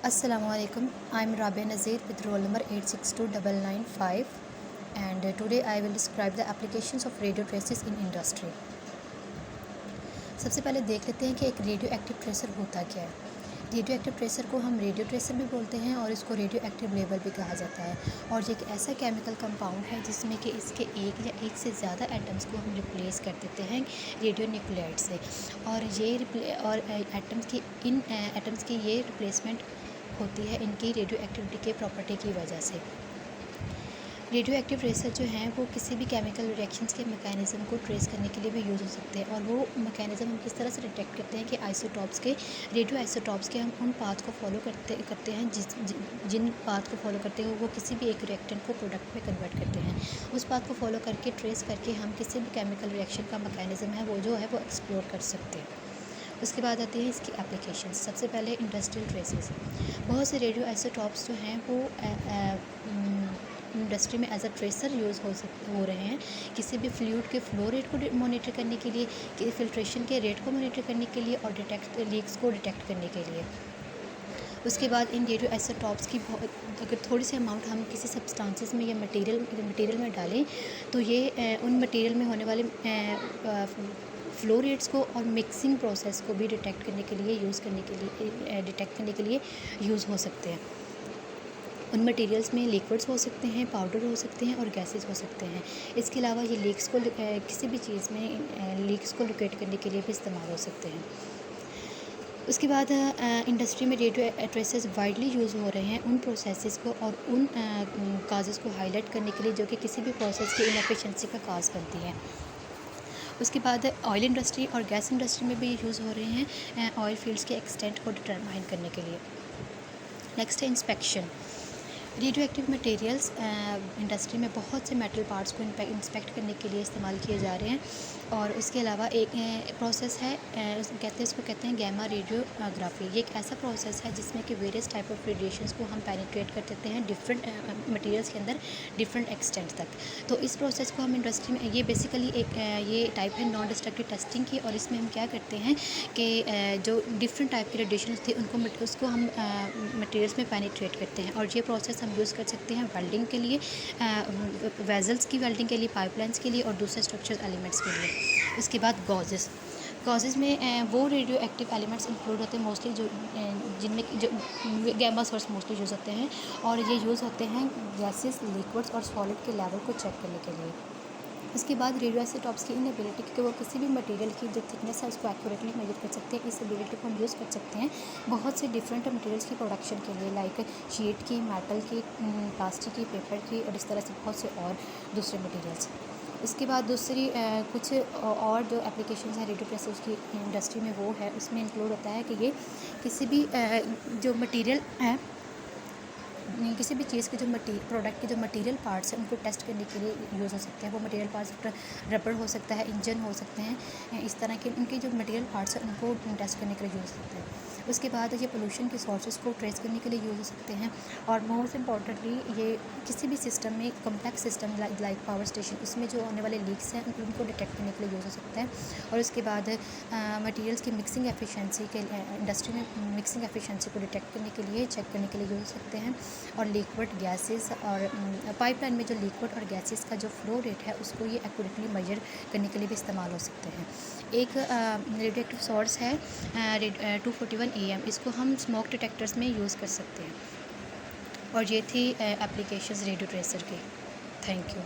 Assalamualaikum. I'm Rabia Nazir with roll number 862995 and today I will describe the applications of radio traces in industry. सबसे पहले देख लेते हैं कि एक रेडियो एक्टिव ट्रेसर होता क्या है। रेडियो एक्टिव ट्रेसर को हम रेडियो ट्रेसर भी बोलते हैं और इसको रेडियो एक्टिव लेबल भी कहा जाता है और ये एक ऐसा केमिकल कंपाउंड है जिसमें कि इसके एक या एक से ज़्यादा एटम्स को हम रिप्लेस कर देते हैं रेडियो न्यूक्लियाइड से और एटम्स की ये रिप्लेसमेंट होती है इनकी रेडियो एक्टिविटी के प्रॉपर्टी की वजह से। रेडियो एक्टिव ट्रेसर जो हैं वो किसी भी केमिकल रिएक्शंस के मैकेनिज़्म को ट्रेस करने के लिए भी यूज़ हो सकते हैं और वो मैकेनिज़्म हम किस तरह से डिटेक्ट करते हैं कि रेडियो आइसोटॉप्स के हम उन पाथ को फॉलो करते हैं जिन पाथ को फॉलो करते हैं वो किसी भी एक रिएक्टेंट को प्रोडक्ट में कन्वर्ट करते हैं। उस पाथ को फॉलो करके ट्रेस करके हम किसी भी केमिकल रिएक्शन का मैकेनिज़्म है वो एक्सप्लोर कर सकते हैं। उसके बाद आती है इसकी एप्लीकेशंस। सबसे पहले इंडस्ट्रियल ट्रेसेस। बहुत से रेडियो आइसोटॉप्स जो हैं वो इंडस्ट्री में एज अ ट्रेसर यूज़ हो रहे हैं किसी भी फ्लूइड के फ्लो रेट को मॉनिटर करने के लिए, कि फिल्ट्रेशन के रेट को मॉनिटर करने के लिए और लीक्स को डिटेक्ट करने के लिए। उसके बाद इन रेडियो आइसोटॉप्स की अगर थोड़ी सी अमाउंट हम किसी सब्सटेंसेस में या मटेरियल में डालें तो ये उन मटेरियल में होने वाले फ्लो रेट्स को और मिक्सिंग प्रोसेस को भी डिटेक्ट करने के लिए यूज़ हो सकते हैं। उन मटेरियल्स में लिक्विड्स हो सकते हैं, पाउडर हो सकते हैं और गैसेस हो सकते हैं। इसके अलावा ये किसी भी चीज़ में लीक्स को लोकेट करने के लिए भी इस्तेमाल हो सकते हैं। उसके बाद इंडस्ट्री में रेडियो ट्रेसेस वाइडली यूज़ हो रहे हैं उन प्रोसेसेस को और उन काजेज़ को हाईलाइट करने के लिए जो कि किसी भी प्रोसेस की इनएफिशिएंसी का काज बनती है। उसके बाद ऑयल इंडस्ट्री और गैस इंडस्ट्री में भी यूज़ हो रहे हैं ऑयल फील्ड्स के एक्सटेंट को डिटरमाइन करने के लिए। नेक्स्ट है inspection. Radio active materials industry में बहुत से मेटल पार्ट्स को इंस्पेक्ट करने के लिए इस्तेमाल किए जा रहे हैं और उसके अलावा एक प्रोसेस है इसको कहते हैं गैमा रेडियोग्राफी। ये एक ऐसा प्रोसेस है जिसमें कि वेरियस टाइप ऑफ रेडिएशंस को हम पेनिट्रेट कर देते हैं डिफरेंट मटेरियल्स के अंदर डिफरेंट एक्सटेंट तक। तो इस प्रोसेस को हम इंडस्ट्री में ये बेसिकली ये टाइप है नॉन डिस्ट्रक्टिव टेस्टिंग की और इसमें हम क्या करते हैं कि जो डिफरेंट टाइप की रेडिएशन थी उसको हम मटेरियल्स में पेनिट्रेट करते हैं और ये प्रोसेस हम यूज़ कर सकते हैं वेल्डिंग के लिए, वेजल्स की वेल्डिंग के लिए, पाइपलाइंस के लिए और दूसरे स्ट्रक्चरल एलिमेंट्स के लिए। उसके बाद गॉजेज़ में वो रेडियो एक्टिव एलिमेंट्स इंक्लूड होते हैं मोस्टली जिनमें जो गैमा सोर्स मोस्टली यूज़ होते हैं और ये यूज़ होते हैं गैसेस, लिक्विड्स और सॉलिड के लेवल को चेक करने के लिए। उसके बाद रेडियो आइसोटॉप्स की इनएबिलिटी कि वो किसी भी मटेरियल की जो थिकनेस है उसको एक्यूरेटली मेजर कर सकते हैं। इस एबिलिटी को हम यूज़ कर सकते हैं बहुत से डिफरेंट मटेरियल्स की प्रोडक्शन के लिए, लाइक शीट की, मेटल की, प्लास्टिक की, पेपर की और इस तरह से बहुत से और दूसरे मटेरियल्स। उसके बाद दूसरी कुछ और जो एप्लीकेशंस हैं रेडियो ट्रेसेस की इंडस्ट्री में वो है उसमें इंक्लूड होता है कि ये किसी भी जो मटेरियल है, किसी भी चीज़ के जो प्रोडक्ट के जो मटेरियल पार्ट्स हैं उनको टेस्ट करने के लिए यूज़ हो सकते हैं। वो मटेरियल पार्ट्स रबड़ हो सकता है, इंजन हो सकते हैं, इस तरह के उनके जो मटेरियल पार्ट्स हैं उनको टेस्ट करने के लिए यूज़ हो सकते हैं। उसके बाद ये पोल्यूशन के सोर्सेज को ट्रेस करने के लिए यूज़ हो सकते हैं और मोस्ट इम्पॉर्टेंटली ये किसी भी सिस्टम में complex system like power station उसमें जो आने वाले लीक्स हैं उनको डिटेक्ट करने के लिए यूज़ हो सकते हैं। और उसके बाद मटेरियल्स की मिक्सिंग एफिशिएंसी के इंडस्ट्री में मिक्सिंग एफिशिएंसी को डिटेक्ट करने के लिए, चेक करने के लिए यूज़ हो सकते हैं। और लिक्विड, गैसेस और पाइपलाइन में जो लिक्विड और गैसेस का जो फ्लो रेट है उसको ये एक्यूरेटली मेजर करने के लिए भी इस्तेमाल हो सकते हैं। एक रेडियो एक्टिव सोर्स है 241 AM, इसको हम स्मोक डिटेक्टर्स में यूज़ कर सकते हैं। और ये थी एप्लीकेशंस रेडियो ट्रेसर की। Thank you.